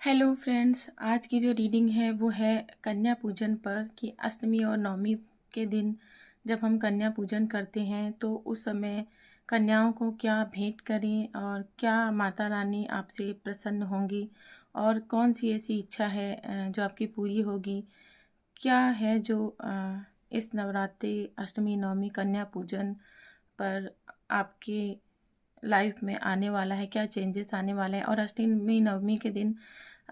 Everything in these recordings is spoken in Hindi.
हेलो फ्रेंड्स, आज की जो रीडिंग है वो है कन्या पूजन पर कि अष्टमी और नवमी के दिन जब हम कन्या पूजन करते हैं तो उस समय कन्याओं को क्या भेंट करें और क्या माता रानी आपसे प्रसन्न होंगी और कौन सी ऐसी इच्छा है जो आपकी पूरी होगी। क्या है जो इस नवरात्रि अष्टमी नवमी कन्या पूजन पर आपके लाइफ में आने वाला है, क्या चेंजेस आने वाले हैं और अष्टमी नवमी के दिन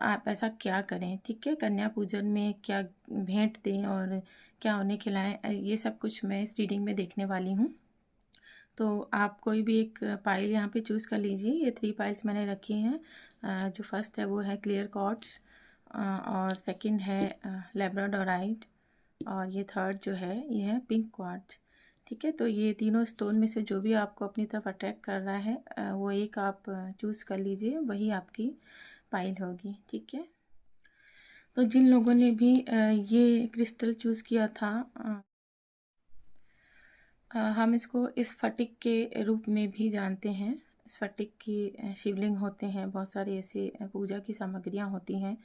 आप ऐसा क्या करें। ठीक है, कन्या पूजन में क्या भेंट दें और क्या उन्हें खिलाएं, ये सब कुछ मैं इस रीडिंग में देखने वाली हूँ। तो आप कोई भी एक पाइल यहाँ पे चूज़ कर लीजिए। ये 3 पाइल्स मैंने रखी हैं। जो फर्स्ट है वो है क्लियर क्वार्ट्ज और सेकंड है लैब्राडोराइट और ये थर्ड जो है ये है पिंक क्वार्ट्ज। ठीक है, तो ये तीनों स्टोन में से जो भी आपको अपनी तरफ अट्रैक्ट कर रहा है वो एक आप चूज़ कर लीजिए, वही आपकी पाइल होगी। ठीक है, तो जिन लोगों ने भी ये क्रिस्टल चूज़ किया था, हम इसको स्फटिक के रूप में भी जानते हैं। स्फटिक की शिवलिंग होते हैं, बहुत सारी ऐसी पूजा की सामग्रियाँ होती हैं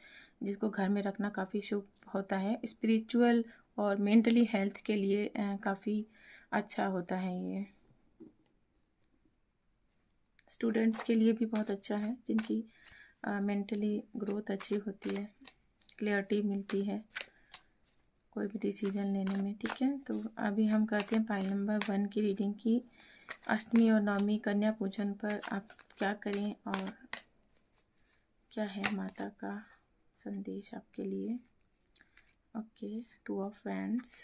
जिसको घर में रखना काफ़ी शुभ होता है। स्पिरिचुअल और मेंटली हेल्थ के लिए काफ़ी अच्छा होता है। ये स्टूडेंट्स के लिए भी बहुत अच्छा है जिनकी मेंटली ग्रोथ अच्छी होती है, क्लियरिटी मिलती है कोई भी डिसीजन लेने में। ठीक है, तो अभी हम करते हैं पाइल नंबर 1 की रीडिंग की अष्टमी और नवमी कन्या पूजन पर आप क्या करें और क्या है माता का संदेश आपके लिए। Okay, 2 of wands,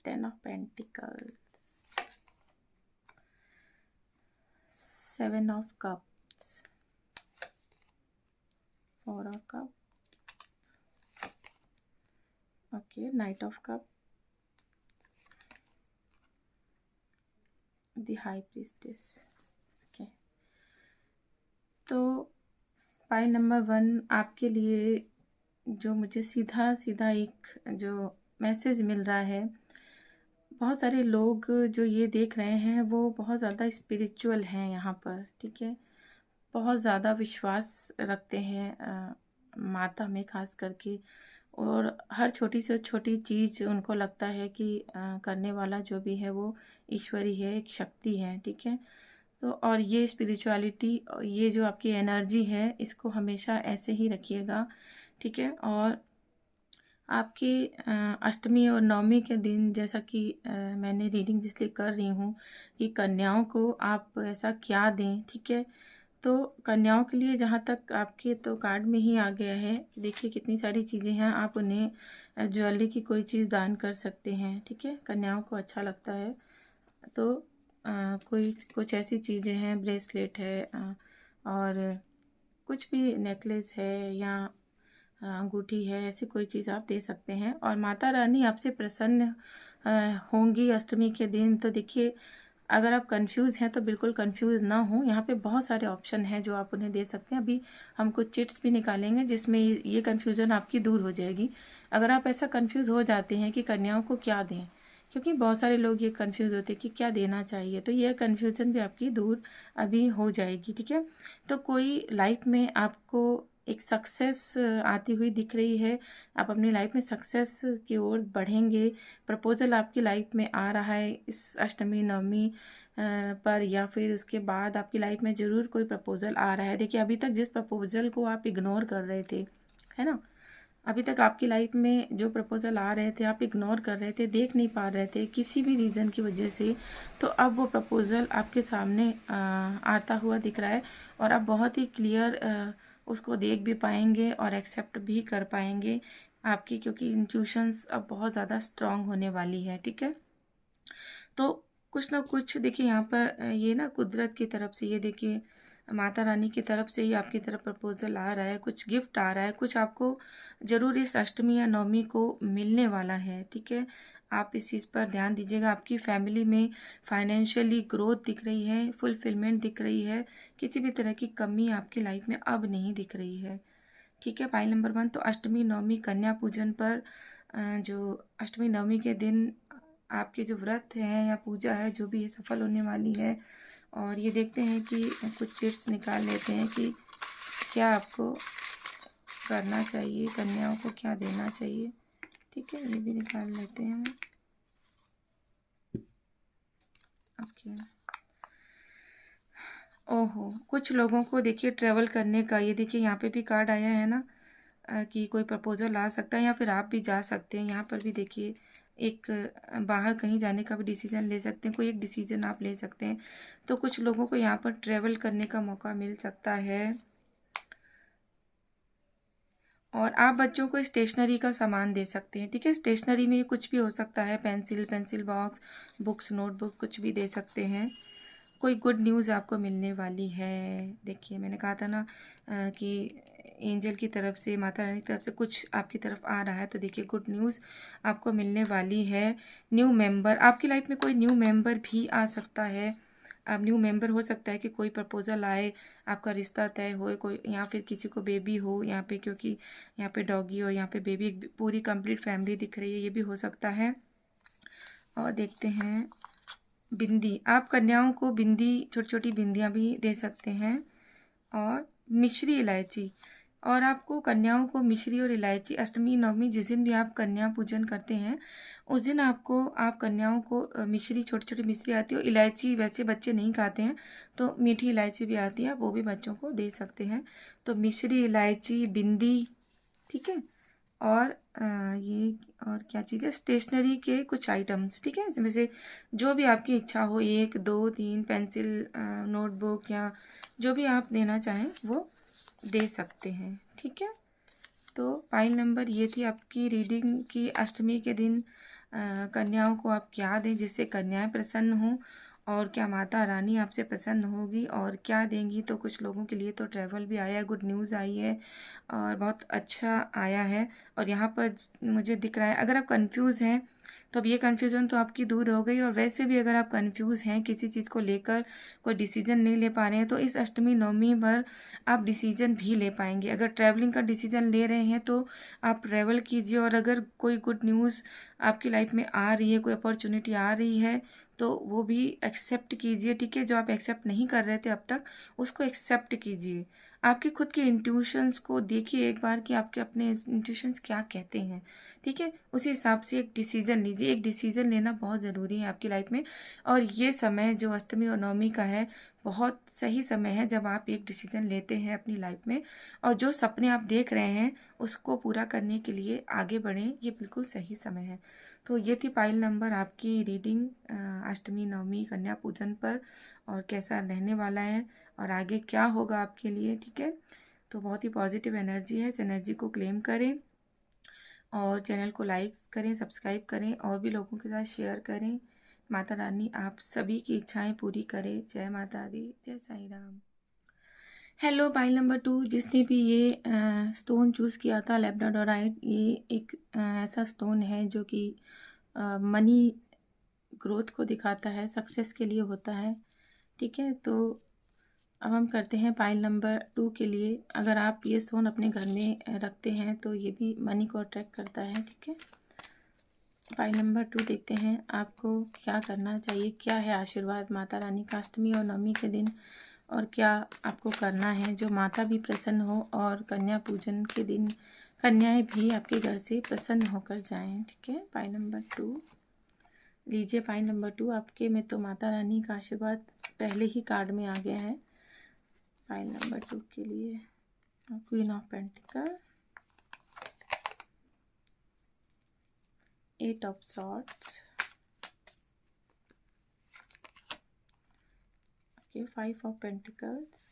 10 of pentacles, 7 of cups, 4 of cup, okay, night of cup, the high priestess. Okay, तो पाइल नंबर 1 आपके लिए जो मुझे सीधा सीधा एक जो मैसेज मिल रहा है, बहुत सारे लोग जो ये देख रहे हैं वो बहुत ज़्यादा स्पिरिचुअल हैं यहाँ पर। ठीक है, बहुत ज़्यादा विश्वास रखते हैं माता में खास करके, और हर छोटी से छोटी चीज़ उनको लगता है कि करने वाला जो भी है वो ईश्वर ही है, एक शक्ति है। ठीक है, तो और ये स्पिरिचुअलिटी, ये जो आपकी एनर्जी है, इसको हमेशा ऐसे ही रखिएगा। ठीक है, और आपकी अष्टमी और नवमी के दिन जैसा कि मैंने रीडिंग जिसलिए कर रही हूँ कि कन्याओं को आप ऐसा क्या दें। ठीक है, तो कन्याओं के लिए जहाँ तक आपके तो कार्ड में ही आ गया है, देखिए कितनी सारी चीज़ें हैं। आप उन्हें ज्वेलरी की कोई चीज़ दान कर सकते हैं। ठीक है, कन्याओं को अच्छा लगता है तो कोई कुछ ऐसी चीज़ें हैं, ब्रेसलेट है और कुछ भी नेकलेस है या अंगूठी है, ऐसी कोई चीज़ आप दे सकते हैं। और माता रानी आपसे प्रसन्न होंगी अष्टमी के दिन। तो देखिए, अगर आप कंफ्यूज हैं तो बिल्कुल कंफ्यूज ना हो, यहाँ पे बहुत सारे ऑप्शन हैं जो आप उन्हें दे सकते हैं। अभी हम कुछ चिट्स भी निकालेंगे जिसमें ये कन्फ्यूज़न आपकी दूर हो जाएगी। अगर आप ऐसा कंफ्यूज हो जाते हैं कि कन्याओं को क्या दें, क्योंकि बहुत सारे लोग ये कंफ्यूज होते हैं कि क्या देना चाहिए, तो ये कन्फ्यूज़न भी आपकी दूर अभी हो जाएगी। ठीक है, तो कोई लाइफ में आपको एक सक्सेस आती हुई दिख रही है, आप अपनी लाइफ में सक्सेस की ओर बढ़ेंगे। प्रपोज़ल आपकी लाइफ में आ रहा है इस अष्टमी नवमी पर, या फिर उसके बाद आपकी लाइफ में ज़रूर कोई प्रपोज़ल आ रहा है। देखिए, अभी तक जिस प्रपोज़ल को आप इग्नोर कर रहे थे, है ना, अभी तक आपकी लाइफ में जो प्रपोज़ल आ रहे थे आप इग्नोर कर रहे थे, देख नहीं पा रहे थे किसी भी रीज़न की वजह से, तो अब वो प्रपोज़ल आपके सामने आता हुआ दिख रहा है और आप बहुत ही क्लियर उसको देख भी पाएंगे और एक्सेप्ट भी कर पाएंगे आपकी, क्योंकि इंट्यूशंस अब बहुत ज़्यादा स्ट्रांग होने वाली है। ठीक है, तो कुछ ना कुछ देखिए यहाँ पर ये ना कुदरत की तरफ से, ये देखिए माता रानी की तरफ से ही आपकी तरफ प्रपोजल आ रहा है, कुछ गिफ्ट आ रहा है, कुछ आपको ज़रूर इस अष्टमी या नवमी को मिलने वाला है। ठीक है, आप इस चीज़ पर ध्यान दीजिएगा। आपकी फैमिली में फाइनेंशियली ग्रोथ दिख रही है, फुलफिलमेंट दिख रही है, किसी भी तरह की कमी आपकी लाइफ में अब नहीं दिख रही है। ठीक है, पाइल नंबर 1, तो अष्टमी नवमी कन्या पूजन पर जो अष्टमी नवमी के दिन आपके जो व्रत है या पूजा है जो भी है सफल होने वाली है। और ये देखते हैं कि कुछ चिट्स निकाल लेते हैं कि क्या आपको करना चाहिए, कन्याओं को क्या देना चाहिए। ठीक है, ये भी निकाल लेते हैं हम। ओके, ओहो, कुछ लोगों को देखिए ट्रैवल करने का, ये देखिए यहाँ पे भी कार्ड आया है ना, कि कोई प्रपोजल आ सकता है या फिर आप भी जा सकते हैं। यहाँ पर भी देखिए एक बाहर कहीं जाने का भी डिसीजन ले सकते हैं, कोई एक डिसीजन आप ले सकते हैं। तो कुछ लोगों को यहाँ पर ट्रैवल करने का मौका मिल सकता है। और आप बच्चों को स्टेशनरी का सामान दे सकते हैं। ठीक है, स्टेशनरी में कुछ भी हो सकता है, पेंसिल बॉक्स, बुक्स, नोटबुक, कुछ भी दे सकते हैं। कोई गुड न्यूज़ आपको मिलने वाली है। देखिए मैंने कहा था ना कि एंजल की तरफ से, माता रानी की तरफ से कुछ आपकी तरफ आ रहा है। तो देखिए गुड न्यूज़ आपको मिलने वाली है। न्यू मेंबर, आपकी लाइफ में कोई न्यू मेंबर भी आ सकता है। अब न्यू मेंबर हो सकता है कि कोई प्रपोजल आए, आपका रिश्ता तय हो, कोई या फिर किसी को बेबी हो यहाँ पे, क्योंकि यहाँ पे डॉगी हो, यहाँ पे बेबी, पूरी कंप्लीट फैमिली दिख रही है, ये भी हो सकता है। और देखते हैं बिंदी, आप कन्याओं को बिंदी, छोटी छोटी बिंदियाँ भी दे सकते हैं। और मिश्री इलायची, और आपको कन्याओं को मिश्री और इलायची, अष्टमी नवमी जिस दिन भी आप कन्या पूजन करते हैं उस दिन आपको, आप कन्याओं को मिश्री, छोटी छोटी मिश्री आती है, इलायची वैसे बच्चे नहीं खाते हैं तो मीठी इलायची भी आती है, वो भी बच्चों को दे सकते हैं। तो मिश्री, इलायची, बिंदी, ठीक है। और ये और क्या चीज़ है, स्टेशनरी के कुछ आइटम्स, ठीक है, इसमें से जो भी आपकी इच्छा हो, 1 2 3 पेंसिल, नोटबुक, या जो भी आप देना चाहें वो दे सकते हैं। ठीक है, तो फाइल नंबर ये थी आपकी रीडिंग की अष्टमी के दिन कन्याओं को आप क्या दें जिससे कन्याएं प्रसन्न हों, और क्या माता रानी आपसे प्रसन्न होगी और क्या देंगी। तो कुछ लोगों के लिए तो ट्रैवल भी आया है, गुड न्यूज़ आई है और बहुत अच्छा आया है। और यहाँ पर मुझे दिख रहा है, अगर आप कंफ्यूज हैं तो अब ये कन्फ्यूज़न तो आपकी दूर हो गई। और वैसे भी अगर आप कंफ्यूज हैं किसी चीज़ को लेकर, कोई डिसीजन नहीं ले पा रहे हैं, तो इस अष्टमी नवमी पर आप डिसीजन भी ले पाएंगे। अगर ट्रैवलिंग का डिसीजन ले रहे हैं तो आप ट्रैवल कीजिए, और अगर कोई गुड न्यूज़ आपकी लाइफ में आ रही है, कोई अपॉर्चुनिटी आ रही है, तो वो भी एक्सेप्ट कीजिए। ठीक है, जो आप एक्सेप्ट नहीं कर रहे थे अब तक, उसको एक्सेप्ट कीजिए। आपके खुद के इंट्यूशंस को देखिए एक बार कि आपके अपने इंट्यूशंस क्या कहते हैं। ठीक है, उसी हिसाब से एक डिसीज़न लीजिए। एक डिसीज़न लेना बहुत ज़रूरी है आपकी लाइफ में, और ये समय जो अष्टमी और नवमी का है बहुत सही समय है जब आप एक डिसीज़न लेते हैं अपनी लाइफ में, और जो सपने आप देख रहे हैं उसको पूरा करने के लिए आगे बढ़ें, ये बिल्कुल सही समय है। तो ये थी पाइल नंबर आपकी रीडिंग अष्टमी नवमी कन्या पूजन पर, और कैसा रहने वाला है और आगे क्या होगा आपके लिए। ठीक है, तो बहुत ही पॉजिटिव एनर्जी है, इस एनर्जी को क्लेम करें और चैनल को लाइक करें, सब्सक्राइब करें और भी लोगों के साथ शेयर करें। माता रानी आप सभी की इच्छाएं पूरी करे। जय माता दी, जय Sai Ram. Hello file number 2, जिसने भी ये स्टोन चूज़ किया था लैब्राडोराइट, ये एक ऐसा स्टोन है जो कि मनी ग्रोथ को दिखाता है, सक्सेस के लिए होता है। ठीक है, तो अब हम करते हैं पाइल नंबर 2 के लिए। अगर आप ये स्टोन अपने घर में रखते हैं तो ये भी मनी को अट्रैक्ट करता है। ठीक है, पाइल नंबर 2 देखते हैं आपको क्या करना चाहिए, क्या है आशीर्वाद माता रानी का अष्टमी और नवमी के दिन, और क्या आपको करना है जो माता भी प्रसन्न हो और कन्या पूजन के दिन कन्याएं भी आपके घर से प्रसन्न होकर जाएं। ठीक है, पाइल नंबर 2 लीजिए। पाइल नंबर 2 आपके में तो माता रानी का आशीर्वाद पहले ही कार्ड में आ गया है। पाइल नंबर 2 के लिए queen of pentacle, 8 of swords, 5 of Pentacles,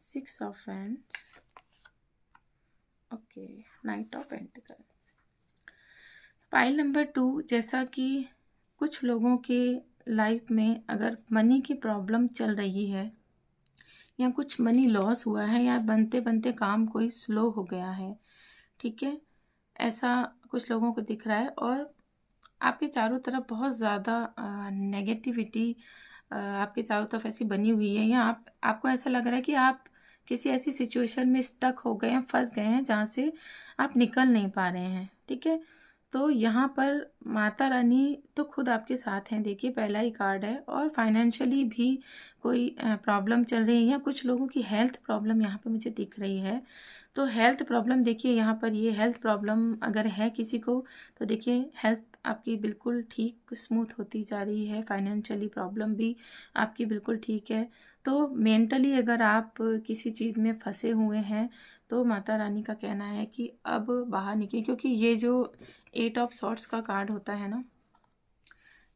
6 of Wands, Knight of Pentacles। Pile number 2, जैसा कि कुछ लोगों के लाइफ में अगर मनी की प्रॉब्लम चल रही है या कुछ मनी लॉस हुआ है या बनते बनते काम कोई स्लो हो गया है, ठीक है, ऐसा कुछ लोगों को दिख रहा है। और आपके चारों तरफ बहुत ज़्यादा नेगेटिविटी आपके चारों तरफ ऐसी बनी हुई है, या आपको ऐसा लग रहा है कि आप किसी ऐसी सिचुएशन में स्टक हो गए हैं, फंस गए हैं जहाँ से आप निकल नहीं पा रहे हैं। ठीक है, तो यहाँ पर माता रानी तो खुद आपके साथ हैं, देखिए पहला ही कार्ड है। और फाइनेंशियली भी कोई प्रॉब्लम चल रही है या कुछ लोगों की हेल्थ प्रॉब्लम यहाँ पे मुझे दिख रही है। तो हेल्थ प्रॉब्लम देखिए यहाँ पर, ये हेल्थ प्रॉब्लम अगर है किसी को तो देखिए हेल्थ आपकी बिल्कुल ठीक स्मूथ होती जा रही है। फाइनेंशियली प्रॉब्लम भी आपकी बिल्कुल ठीक है। तो मेंटली अगर आप किसी चीज़ में फंसे हुए हैं तो माता रानी का कहना है कि अब बाहर निकलिए, क्योंकि ये जो 8 ऑफ सॉर्ट्स का कार्ड होता है ना,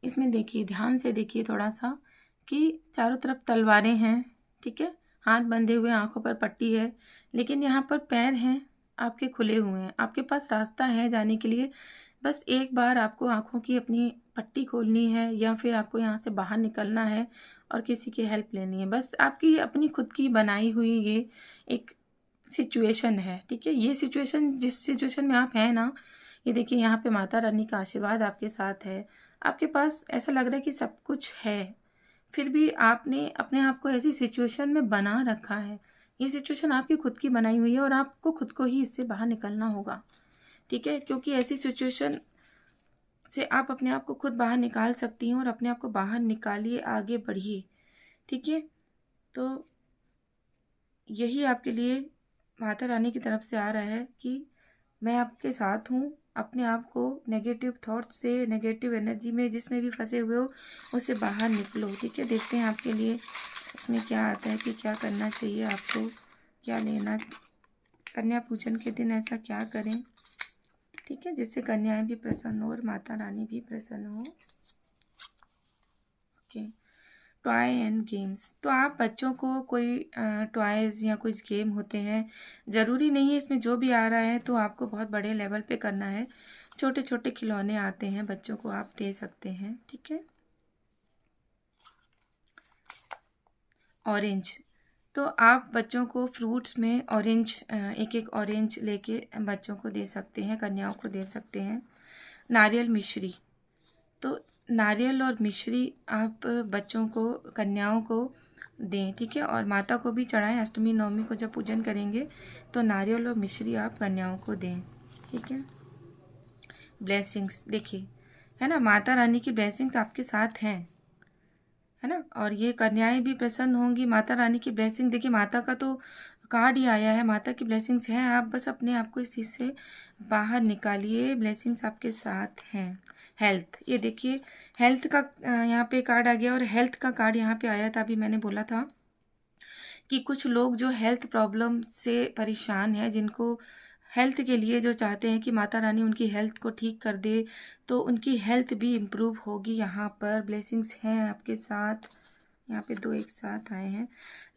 इसमें देखिए ध्यान से देखिए थोड़ा सा कि चारों तरफ तलवारें हैं, ठीक है, हाथ बंधे हुए, आंखों पर पट्टी है, लेकिन यहाँ पर पैर हैं आपके खुले हुए हैं, आपके पास रास्ता है जाने के लिए। बस एक बार आपको आंखों की अपनी पट्टी खोलनी है या फिर आपको यहाँ से बाहर निकलना है और किसी की हेल्प लेनी है। बस आपकी अपनी खुद की बनाई हुई ये एक सिचुएशन है, ठीक है। ये सिचुएशन, जिस सिचुएशन में आप हैं ना, ये देखिए यहाँ पे माता रानी का आशीर्वाद आपके साथ है। आपके पास ऐसा लग रहा है कि सब कुछ है, फिर भी आपने अपने आप को ऐसी सिचुएशन में बना रखा है। ये सिचुएशन आपकी खुद की बनाई हुई है और आपको खुद को ही इससे बाहर निकलना होगा, ठीक है। क्योंकि ऐसी सिचुएशन से आप अपने आप को खुद बाहर निकाल सकती हैं और अपने आप को बाहर निकालिए, आगे बढ़िए, ठीक है। तो यही आपके लिए माता रानी की तरफ से आ रहा है कि मैं आपके साथ हूँ। अपने आप को नेगेटिव थॉट्स से, नेगेटिव एनर्जी में जिसमें भी फंसे हुए हो उससे बाहर निकलो, ठीक है। देखते हैं आपके लिए इसमें क्या आता है कि क्या करना चाहिए आपको, क्या लेना। कन्या पूजन के दिन ऐसा क्या करें, ठीक है, जिससे कन्याएं भी प्रसन्न हो और माता रानी भी प्रसन्न हो। Okay, toy and games. तो आप बच्चों को कोई टॉयज़ या कुछ गेम होते हैं, ज़रूरी नहीं है इसमें जो भी आ रहा है तो आपको बहुत बड़े लेवल पे करना है। छोटे छोटे खिलौने आते हैं, बच्चों को आप दे सकते हैं, ठीक है। ऑरेंज, तो आप बच्चों को फ्रूट्स में ऑरेंज, एक एक ऑरेंज लेके बच्चों को दे सकते हैं, कन्याओं को दे सकते हैं। नारियल मिश्री, तो नारियल और मिश्री आप बच्चों को, कन्याओं को दें, ठीक है। और माता को भी चढ़ाएं, अष्टमी नवमी को जब पूजन करेंगे तो नारियल और मिश्री आप कन्याओं को दें, ठीक है। ब्लेसिंग्स देखिए, है ना, माता रानी की ब्लेसिंग्स आपके साथ हैं, है ना। और ये कन्याएं भी प्रसन्न होंगी। माता रानी की ब्लेसिंग देखिए, माता का तो कार्ड ही आया है, माता की ब्लेसिंग्स हैं। आप बस अपने आप को इस चीज़ से बाहर निकालिए, ब्लेसिंग्स आपके साथ हैं। हेल्थ, ये देखिए हेल्थ का यहाँ पे कार्ड आ गया और हेल्थ का कार्ड यहाँ पे आया था। अभी मैंने बोला था कि कुछ लोग जो हेल्थ प्रॉब्लम से परेशान हैं, जिनको हेल्थ के लिए जो चाहते हैं कि माता रानी उनकी हेल्थ को ठीक कर दे, तो उनकी हेल्थ भी इम्प्रूव होगी। यहाँ पर ब्लेसिंग्स हैं आपके साथ। यहाँ पे 2 एक साथ आए हैं।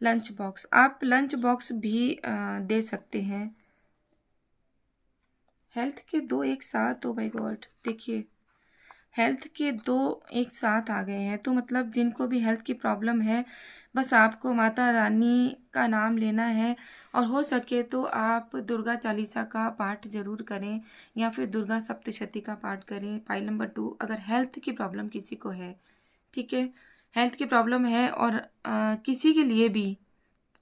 लंच बॉक्स, आप लंच बॉक्स भी दे सकते हैं। हेल्थ के 2 एक साथ, ओ माय गॉड, देखिए हेल्थ के 2 एक साथ आ गए हैं। तो मतलब जिनको भी हेल्थ की प्रॉब्लम है, बस आपको माता रानी का नाम लेना है और हो सके तो आप दुर्गा चालीसा का पाठ जरूर करें या फिर दुर्गा सप्तशती का पाठ करें। पाइल नंबर 2, अगर हेल्थ की प्रॉब्लम किसी को है, ठीक है, हेल्थ की प्रॉब्लम है और किसी के लिए भी,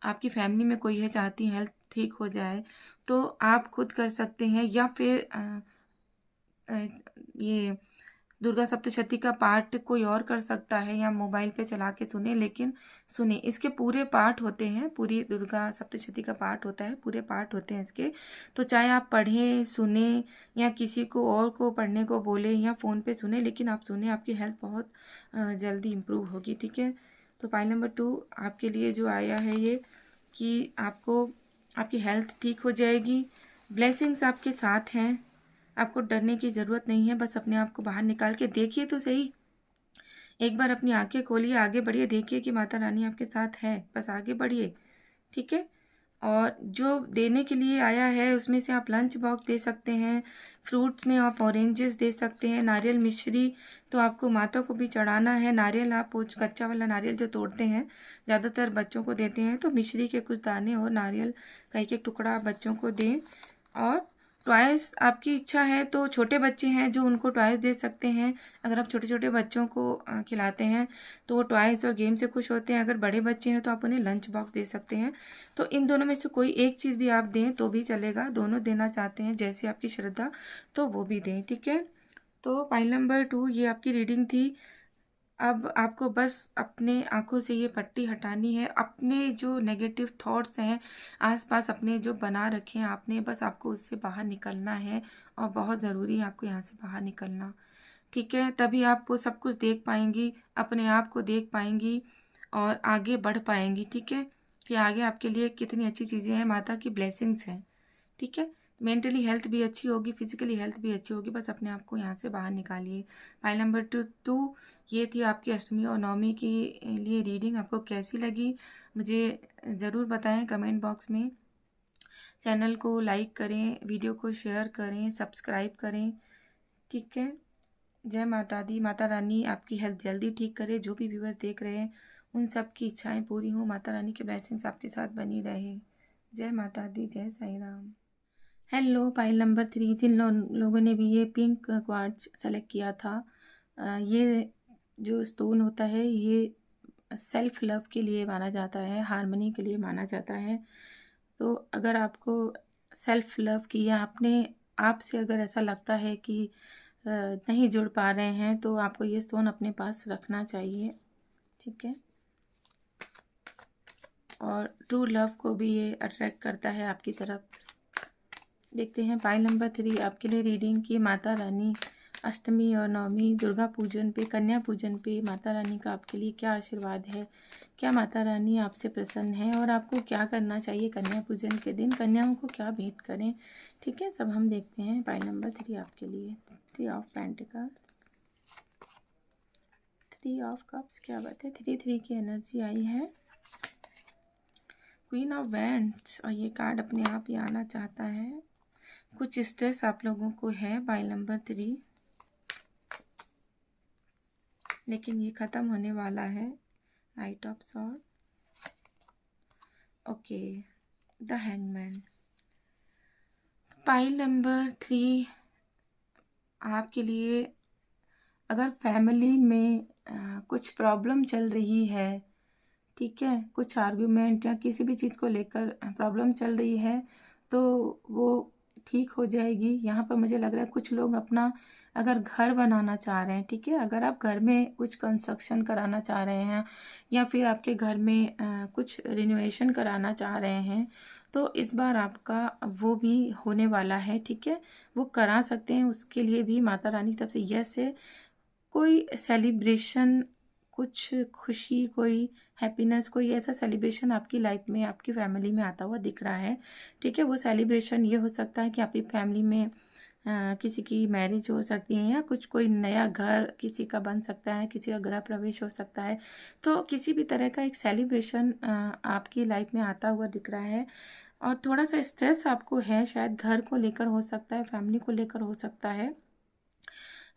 आपकी फैमिली में कोई है चाहती हेल्थ ठीक हो जाए, तो आप खुद कर सकते हैं या फिर ये दुर्गा सप्तशती का पाठ कोई और कर सकता है या मोबाइल पे चला के सुने। लेकिन सुने, इसके पूरे पाठ होते हैं, पूरी दुर्गा सप्तशती का पाठ होता है, पूरे पाठ होते हैं इसके। तो चाहे आप पढ़ें, सुने या किसी को और को पढ़ने को बोले या फ़ोन पे सुने, लेकिन आप सुने, आपकी हेल्थ बहुत जल्दी इम्प्रूव होगी, ठीक है। तो पाइल नंबर 2 आपके लिए जो आया है ये कि आपको, आपकी हेल्थ ठीक हो जाएगी, ब्लेसिंग्स आपके साथ हैं, आपको डरने की ज़रूरत नहीं है। बस अपने आप को बाहर निकाल के देखिए तो सही, एक बार अपनी आंखें खोलिए, आगे बढ़िए, देखिए कि माता रानी आपके साथ है, बस आगे बढ़िए, ठीक है। और जो देने के लिए आया है उसमें से आप लंच बॉक्स दे सकते हैं, फ्रूट्स में आप ऑरेंजेस दे सकते हैं, नारियल मिश्री तो आपको माता को भी चढ़ाना है। नारियल आप कच्चा वाला नारियल जो तोड़ते हैं, ज़्यादातर बच्चों को देते हैं, तो मिश्री के कुछ दाने और नारियल का एक एक टुकड़ा आप बच्चों को दें। और टॉयस आपकी इच्छा है तो छोटे बच्चे हैं जो उनको टॉयस दे सकते हैं। अगर आप छोटे छोटे बच्चों को खिलाते हैं तो वो टॉयस और गेम से खुश होते हैं। अगर बड़े बच्चे हैं तो आप उन्हें लंच बॉक्स दे सकते हैं। तो इन दोनों में से कोई एक चीज़ भी आप दें तो भी चलेगा। दोनों देना चाहते हैं जैसे आपकी श्रद्धा तो वो भी दें, ठीक है। तो फाइल नंबर 2 ये आपकी रीडिंग थी। अब आपको बस अपने आँखों से ये पट्टी हटानी है। अपने जो नेगेटिव थॉट्स हैं आसपास अपने जो बना रखे हैं आपने, बस आपको उससे बाहर निकलना है और बहुत ज़रूरी है आपको यहाँ से बाहर निकलना, ठीक है। तभी आप वो सब कुछ देख पाएंगी, अपने आप को देख पाएंगी और आगे बढ़ पाएंगी, ठीक है। कि आगे आपके लिए कितनी अच्छी चीज़ें हैं, माता की ब्लेसिंग्स हैं, ठीक है। मेंटली हेल्थ भी अच्छी होगी, फिजिकली हेल्थ भी अच्छी होगी। बस अपने आप को यहाँ से बाहर निकालिए। फाइल नंबर 2 ये थी आपकी अष्टमी और नवमी के लिए रीडिंग। आपको कैसी लगी मुझे ज़रूर बताएं कमेंट बॉक्स में। चैनल को लाइक करें, वीडियो को शेयर करें, सब्सक्राइब करें, ठीक है। जय माता दी। माता रानी आपकी हेल्थ जल्दी ठीक करे। जो भी व्यूअर्स देख रहे हैं उन सब की इच्छाएं पूरी हों। माता रानी के ब्लेसिंग्स आपके साथ बनी रहे। जय माता दी, जय Sai Ram. Hello, file number 3 जिन लोगों ने भी ये पिंक क्वार्ट्ज सेलेक्ट किया था, ये जो स्टोन होता है ये सेल्फ लव के लिए माना जाता है, हार्मनी के लिए माना जाता है। तो अगर आपको सेल्फ लव की या अपने आप से अगर ऐसा लगता है कि नहीं जुड़ पा रहे हैं तो आपको ये स्टोन अपने पास रखना चाहिए, ठीक है। और ट्रू लव को भी ये अट्रैक्ट करता है आपकी तरफ। देखते हैं फाइल नंबर 3 आपके लिए रीडिंग की। माता रानी अष्टमी और नवमी दुर्गा पूजन पे, कन्या पूजन पे माता रानी का आपके लिए क्या आशीर्वाद है, क्या माता रानी आपसे प्रसन्न है और आपको क्या करना चाहिए कन्या पूजन के दिन, कन्याओं को क्या भेंट करें, ठीक है। सब हम देखते हैं फाइल नंबर 3 आपके लिए। 3 ऑफ पेंटिकल, 3 ऑफ कप्स, क्या बात है। 3 की एनर्जी आई है। क्वीन ऑफ वैंड्स और ये कार्ड अपने आप ही आना चाहता है। कुछ स्ट्रेस आप लोगों को है फाइल नंबर 3, लेकिन ये ख़त्म होने वाला है। Night of sword, okay, the hangman. File number 3 आपके लिए अगर फैमिली में कुछ प्रॉब्लम चल रही है, ठीक है, कुछ आर्ग्यूमेंट या किसी भी चीज़ को लेकर प्रॉब्लम चल रही है तो वो ठीक हो जाएगी। यहाँ पर मुझे लग रहा है कुछ लोग अपना अगर घर बनाना चाह रहे हैं, ठीक है, अगर आप घर में कुछ कंस्ट्रक्शन कराना चाह रहे हैं या फिर आपके घर में कुछ रिनोवेशन कराना चाह रहे हैं तो इस बार आपका वो भी होने वाला है, ठीक है। वो करा सकते हैं, उसके लिए भी माता रानी की तरफ से यस है। कोई सेलिब्रेशन, कुछ खुशी, कोई हैप्पीनेस, कोई ऐसा सेलिब्रेशन आपकी लाइफ में, आपकी फैमिली में आता हुआ दिख रहा है, ठीक है। वो सेलिब्रेशन ये हो सकता है कि आपकी फैमिली में किसी की मैरिज हो सकती है या कुछ कोई नया घर किसी का बन सकता है, किसी का गृह प्रवेश हो सकता है। तो किसी भी तरह का एक सेलिब्रेशन आपकी लाइफ में आता हुआ दिख रहा है। और थोड़ा सा स्ट्रेस आपको है, शायद घर को लेकर हो सकता है, फैमिली को लेकर हो सकता है,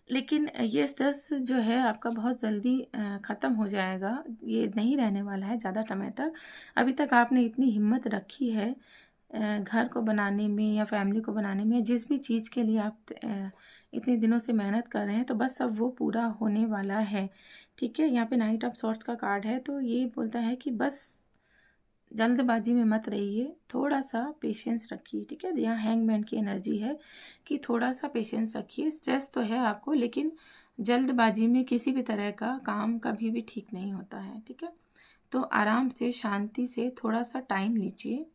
लेकिन ये स्ट्रेस जो है आपका बहुत जल्दी ख़त्म हो जाएगा। ये नहीं रहने वाला है ज़्यादा समय तक। अभी तक आपने इतनी हिम्मत रखी है घर को बनाने में या फैमिली को बनाने में, जिस भी चीज़ के लिए आप इतने दिनों से मेहनत कर रहे हैं, तो बस अब वो पूरा होने वाला है, ठीक है। यहाँ पे नाइट ऑफ सॉर्ड्स का कार्ड है तो ये बोलता है कि बस जल्दबाजी में मत रहिए, थोड़ा सा पेशेंस रखिए, ठीक है। यहाँ हैंगमैन की एनर्जी है कि थोड़ा सा पेशेंस रखिए। स्ट्रेस तो है आपको, लेकिन जल्दबाजी में किसी भी तरह का काम कभी भी ठीक नहीं होता है, ठीक है। तो आराम से, शांति से थोड़ा सा टाइम लीजिए।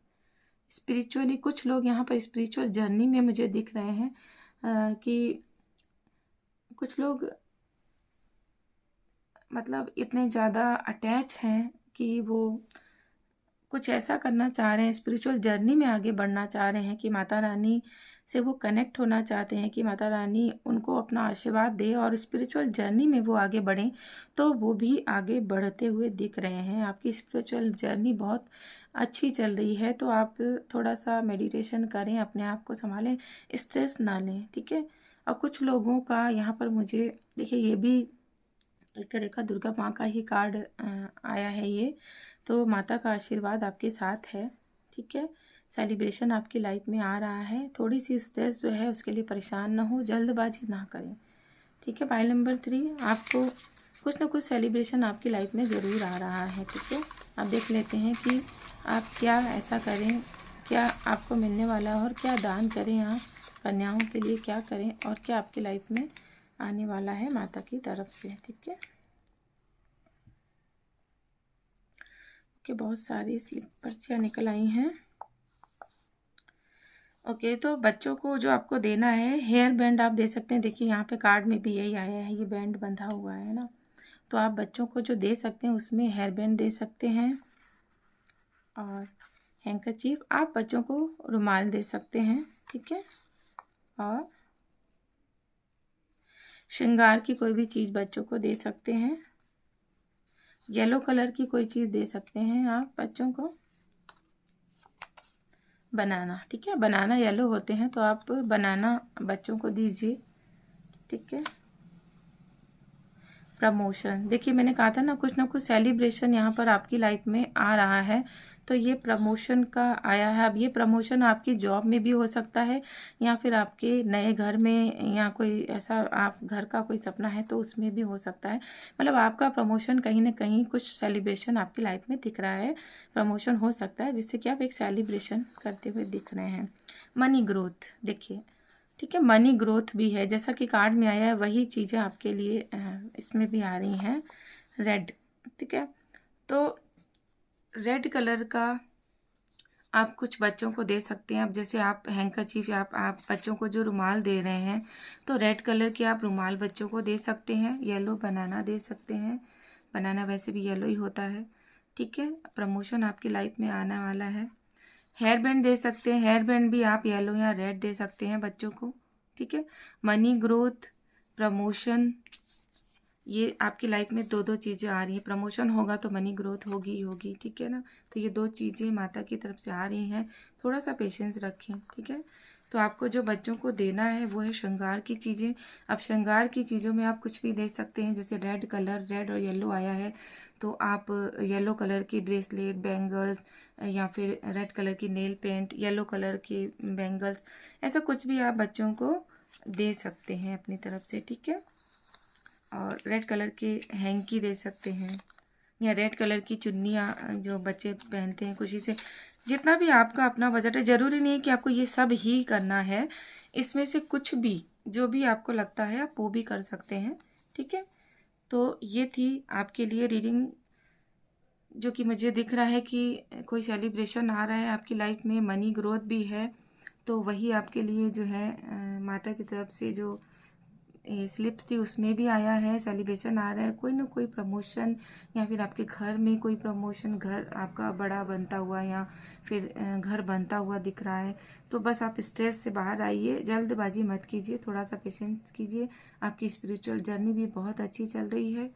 स्पिरिचुअली कुछ लोग यहाँ पर स्पिरिचुअल जर्नी में मुझे दिख रहे हैं कि कुछ लोग मतलब इतने ज़्यादा अटैच हैं कि वो कुछ ऐसा करना चाह रहे हैं, स्पिरिचुअल जर्नी में आगे बढ़ना चाह रहे हैं कि माता रानी से वो कनेक्ट होना चाहते हैं कि माता रानी उनको अपना आशीर्वाद दे और स्पिरिचुअल जर्नी में वो आगे बढ़ें। तो वो भी आगे बढ़ते हुए दिख रहे हैं। आपकी स्पिरिचुअल जर्नी बहुत अच्छी चल रही है, तो आप थोड़ा सा मेडिटेशन करें, अपने आप को संभालें, स्ट्रेस ना लें, ठीक है। और कुछ लोगों का यहाँ पर मुझे देखिए, ये भी एक तरह का दुर्गा माँ का ही कार्ड आया है ये, तो माता का आशीर्वाद आपके साथ है, ठीक है। सेलिब्रेशन आपकी लाइफ में आ रहा है। थोड़ी सी स्ट्रेस जो है उसके लिए परेशान ना हो, जल्दबाजी ना करें, ठीक है। पाइल नंबर 3, आपको कुछ ना कुछ सेलिब्रेशन आपकी लाइफ में ज़रूर आ रहा है, ठीक है। अब देख लेते हैं कि आप क्या ऐसा करें, क्या आपको मिलने वाला है और क्या दान करें आप कन्याओं के लिए, क्या करें और क्या आपकी लाइफ में आने वाला है माता की तरफ से, ठीक है। ओके, बहुत सारी स्लिप पर्चियाँ निकल आई हैं। ओके, तो बच्चों को जो आपको देना है हेयर बैंड आप दे सकते हैं। देखिए यहाँ पे कार्ड में भी यही आया है, ये बैंड बंधा हुआ है ना, तो आप बच्चों को जो दे सकते हैं उसमें हेयर बैंड दे सकते हैं और हैंकरचीफ, आप बच्चों को रुमाल दे सकते हैं, ठीक है। और श्रृंगार की कोई भी चीज़ बच्चों को दे सकते हैं। येलो कलर की कोई चीज़ दे सकते हैं आप बच्चों को, बनाना, ठीक है। बनाना येलो होते हैं तो आप बनाना बच्चों को दीजिए, ठीक है। प्रमोशन, देखिए मैंने कहा था ना कुछ सेलिब्रेशन यहाँ पर आपकी लाइफ में आ रहा है, तो ये प्रमोशन का आया है। अब ये प्रमोशन आपकी जॉब में भी हो सकता है या फिर आपके नए घर में, या कोई ऐसा आप घर का कोई सपना है तो उसमें भी हो सकता है। मतलब आपका प्रमोशन कहीं ना कहीं कुछ सेलिब्रेशन आपकी लाइफ में दिख रहा है, प्रमोशन हो सकता है जिससे कि आप एक सेलिब्रेशन करते हुए दिख रहे हैं। मनी ग्रोथ, देखिए ठीक है, मनी ग्रोथ भी है, जैसा कि कार्ड में आया है वही चीज़ें आपके लिए इसमें भी आ रही हैं। रेड, ठीक है, तो रेड कलर का आप कुछ बच्चों को दे सकते हैं। अब जैसे आप हैंकरचीफ या आप बच्चों को जो रुमाल दे रहे हैं तो रेड कलर के आप रुमाल बच्चों को दे सकते हैं। येलो बनाना दे सकते हैं, बनाना वैसे भी येलो ही होता है, ठीक है। प्रमोशन आपकी लाइफ में आने वाला है। हेयर बैंड दे सकते हैं, हेयर बैंड भी आप येलो या रेड दे सकते हैं बच्चों को, ठीक है। मनी ग्रोथ, प्रमोशन, ये आपकी लाइफ में दो दो चीज़ें आ रही हैं। प्रमोशन होगा तो मनी ग्रोथ होगी ही होगी, ठीक है ना। तो ये दो चीज़ें माता की तरफ से आ रही हैं, थोड़ा सा पेशेंस रखें, ठीक है। तो आपको जो बच्चों को देना है वो है श्रृंगार की चीज़ें। अब श्रृंगार की चीज़ों में आप कुछ भी दे सकते हैं, जैसे रेड कलर, रेड और येलो आया है तो आप येलो कलर की ब्रेसलेट, बैंगल्स, या फिर रेड कलर की नेल पेंट, येलो कलर की बैंगल्स, ऐसा कुछ भी आप बच्चों को दे सकते हैं अपनी तरफ से, ठीक है। और रेड कलर के हैंकी दे सकते हैं, या रेड कलर की चुन्नियाँ जो बच्चे पहनते हैं खुशी से। जितना भी आपका अपना बजट है, ज़रूरी नहीं है कि आपको ये सब ही करना है, इसमें से कुछ भी जो भी आपको लगता है आप वो भी कर सकते हैं, ठीक है। तो ये थी आपके लिए रीडिंग, जो कि मुझे दिख रहा है कि कोई सेलिब्रेशन आ रहा है आपकी लाइफ में, मनी ग्रोथ भी है, तो वही आपके लिए जो है माता की तरफ से जो स्लिप्स थी उसमें भी आया है, सेलिब्रेशन आ रहा है, कोई ना कोई प्रमोशन, या फिर आपके घर में कोई प्रमोशन, घर आपका बड़ा बनता हुआ या फिर घर बनता हुआ दिख रहा है। तो बस आप स्ट्रेस से बाहर आइए, जल्दबाजी मत कीजिए, थोड़ा सा पेशेंस कीजिए। आपकी स्पिरिचुअल जर्नी भी बहुत अच्छी चल रही है,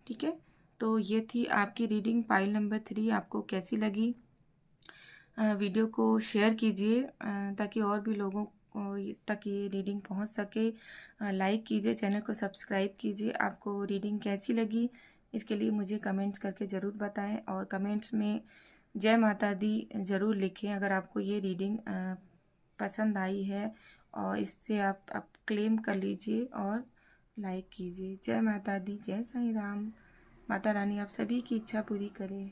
ठीक है। तो ये थी आपकी रीडिंग पाइल नंबर 3। आपको कैसी लगी? वीडियो को शेयर कीजिए ताकि और भी लोगों तक ये रीडिंग पहुंच सके। लाइक कीजिए, चैनल को सब्सक्राइब कीजिए। आपको रीडिंग कैसी लगी इसके लिए मुझे कमेंट्स करके ज़रूर बताएं, और कमेंट्स में जय माता दी ज़रूर लिखें अगर आपको ये रीडिंग पसंद आई है, और इससे आप क्लेम कर लीजिए और लाइक कीजिए। जय माता दी, जय साईं राम। माता रानी आप सभी की इच्छा पूरी करे।